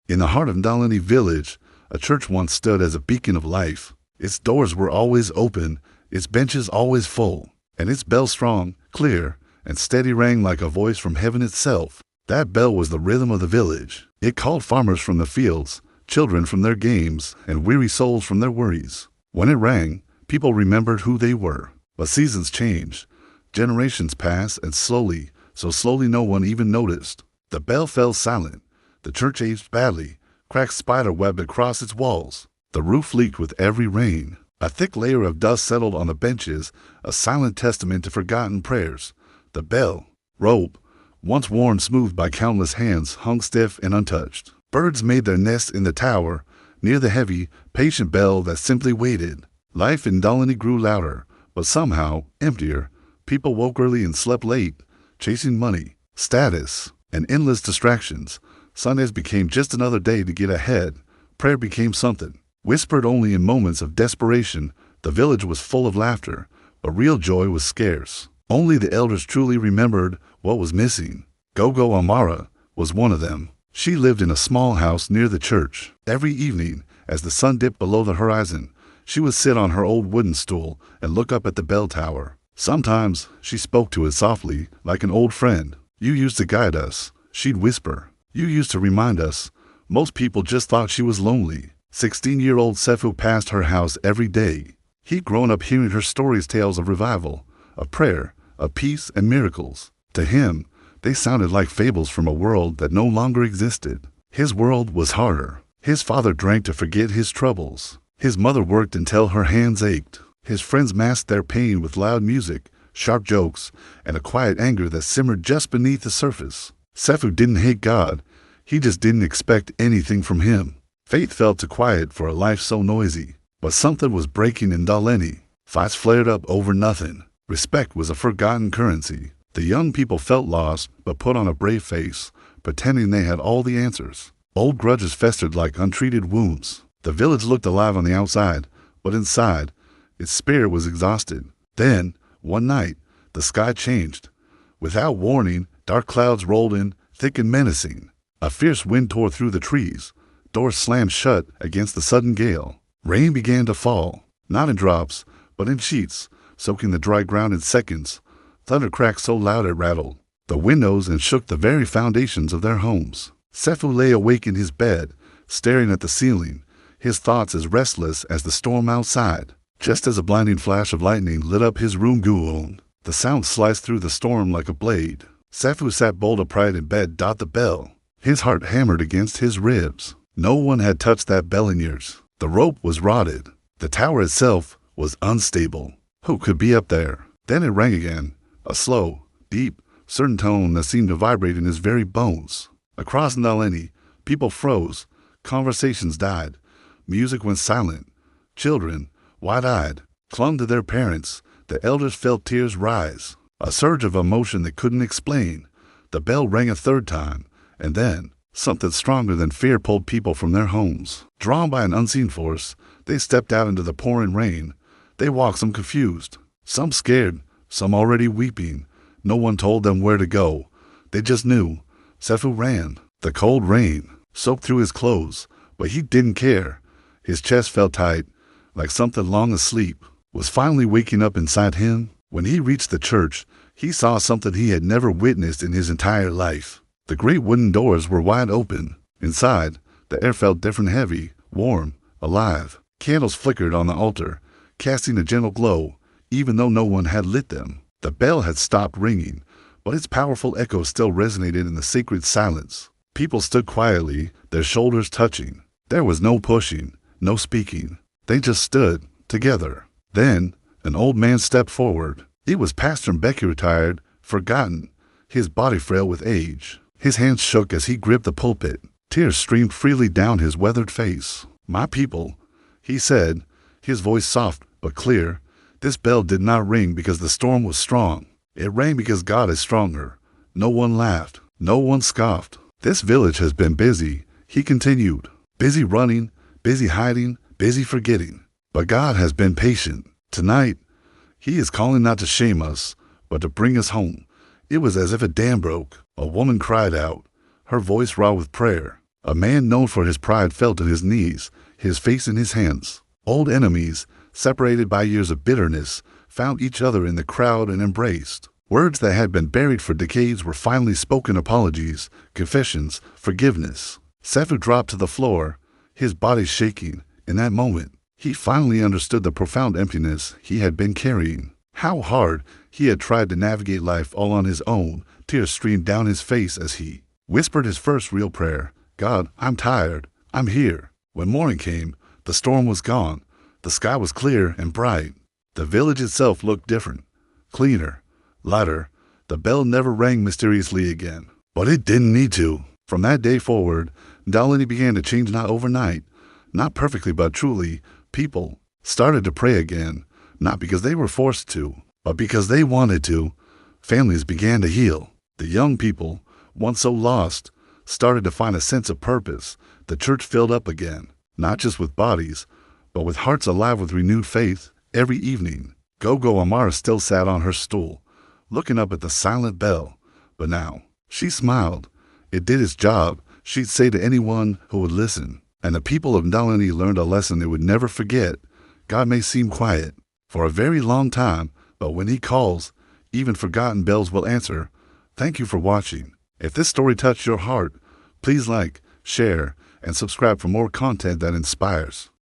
In the heart of Untitled village, a church once stood as a beacon of life. Its doors were always open, its benches always full, and its bell strong, clear, and steady rang like a voice from heaven itself. That bell was the rhythm of the village. It called farmers from the fields, children from their games, and weary souls from their worries. When it rang, people remembered who they were. But seasons changed. Generations passed, and slowly, so slowly no one even noticed. The bell fell silent. The church aged badly. Cracks spider-webbed across its walls. The roof leaked with every rain. A thick layer of dust settled on the benches, a silent testament to forgotten prayers. The bell, rope, once worn smooth by countless hands, hung stiff and untouched. Birds made their nests in the tower, near the heavy, patient bell that simply waited. Life in Untitled grew louder, but somehow emptier. People woke early and slept late, chasing money, status, and endless distractions. Sundays became just another day to get ahead. Prayer became something whispered only in moments of desperation. The village was full of laughter, but real joy was scarce. Only the elders truly remembered what was missing. Gogo Amara was one of them. She lived in a small house near the church. Every evening, as the sun dipped below the horizon, she would sit on her old wooden stool and look up at the bell tower. Sometimes she spoke to it softly, like an old friend. "You used to guide us," she'd whisper. "You used to remind us." Most people just thought she was lonely. 16-year-old Sefu passed her house every day. He'd grown up hearing her stories, tales of revival, of prayer, of peace and miracles. To him, they sounded like fables from a world that no longer existed. His world was harder. His father drank to forget his troubles. His mother worked until her hands ached. His friends masked their pain with loud music, sharp jokes, and a quiet anger that simmered just beneath the surface. Sefu didn't hate God. He just didn't expect anything from him. Faith felt too quiet for a life so noisy. But something was breaking in Untitled. Fights flared up over nothing. Respect was a forgotten currency. The young people felt lost, but put on a brave face, pretending they had all the answers. Old grudges festered like untreated wounds. The village looked alive on the outside, but inside, its spirit was exhausted. Then, one night, the sky changed. Without warning, dark clouds rolled in, thick and menacing. A fierce wind tore through the trees. Doors slammed shut against the sudden gale. Rain began to fall, not in drops, but in sheets, soaking the dry ground in seconds. Thunder cracked so loud it rattled the windows and shook the very foundations of their homes. Sefu lay awake in his bed, staring at the ceiling, his thoughts as restless as the storm outside. Just as a blinding flash of lightning lit up his room, the sound sliced through the storm like a blade. Sefu sat bolt upright in bed. The bell. His heart hammered against his ribs. No one had touched that bell in years. The rope was rotted. The tower itself was unstable. Who could be up there? Then it rang again, a slow, deep, certain tone that seemed to vibrate in his very bones. Across Untitled, people froze. Conversations died. Music went silent. Children, wide-eyed, clung to their parents. The elders felt tears rise. A surge of emotion they couldn't explain. The bell rang a third time, and then something stronger than fear pulled people from their homes. Drawn by an unseen force, they stepped out into the pouring rain. They walked, some confused, some scared, some already weeping. No one told them where to go. They just knew. Sefu ran. The cold rain soaked through his clothes, but he didn't care. His chest felt tight, like something long asleep was finally waking up inside him. When he reached the church, he saw something he had never witnessed in his entire life. The great wooden doors were wide open. Inside, the air felt different, heavy, warm, alive. Candles flickered on the altar, casting a gentle glow, even though no one had lit them. The bell had stopped ringing, but its powerful echo still resonated in the sacred silence. People stood quietly, their shoulders touching. There was no pushing, no speaking. They just stood, together. Then, an old man stepped forward. It was Pastor Mbeki, retired, forgotten, his body frail with age. His hands shook as he gripped the pulpit. Tears streamed freely down his weathered face. "My people," he said, his voice soft but clear. "This bell did not ring because the storm was strong. It rang because God is stronger." No one laughed. No one scoffed. "This village has been busy," he continued. "Busy running, busy hiding, busy forgetting. But God has been patient. Tonight, He is calling not to shame us, but to bring us home." It was as if a dam broke. A woman cried out, her voice raw with prayer. A man known for his pride fell to his knees, his face in his hands. Old enemies, separated by years of bitterness, found each other in the crowd and embraced. Words that had been buried for decades were finally spoken: apologies, confessions, forgiveness. Sefu dropped to the floor, his body shaking. In that moment, he finally understood the profound emptiness he had been carrying. How hard he had tried to navigate life all on his own. Tears streamed down his face as he whispered his first real prayer: God, I'm tired. I'm here. When morning came, the storm was gone. The sky was clear and bright. The village itself looked different, cleaner, lighter. The bell never rang mysteriously again. But it didn't need to. From that day forward, Dalini began to change, not overnight, not perfectly, but truly. People started to pray again, not because they were forced to, but because they wanted to. Families began to heal. The young people, once so lost, started to find a sense of purpose. The church filled up again, not just with bodies, but with hearts alive with renewed faith. Every evening, Gogo Amara still sat on her stool, looking up at the silent bell. But now, she smiled. It did its job, she'd say to anyone who would listen. And the people of Dalini learned a lesson they would never forget. God may seem quiet for a very long time, but when he calls, even forgotten bells will answer. Thank you for watching. If this story touched your heart, please like, share, and subscribe for more content that inspires.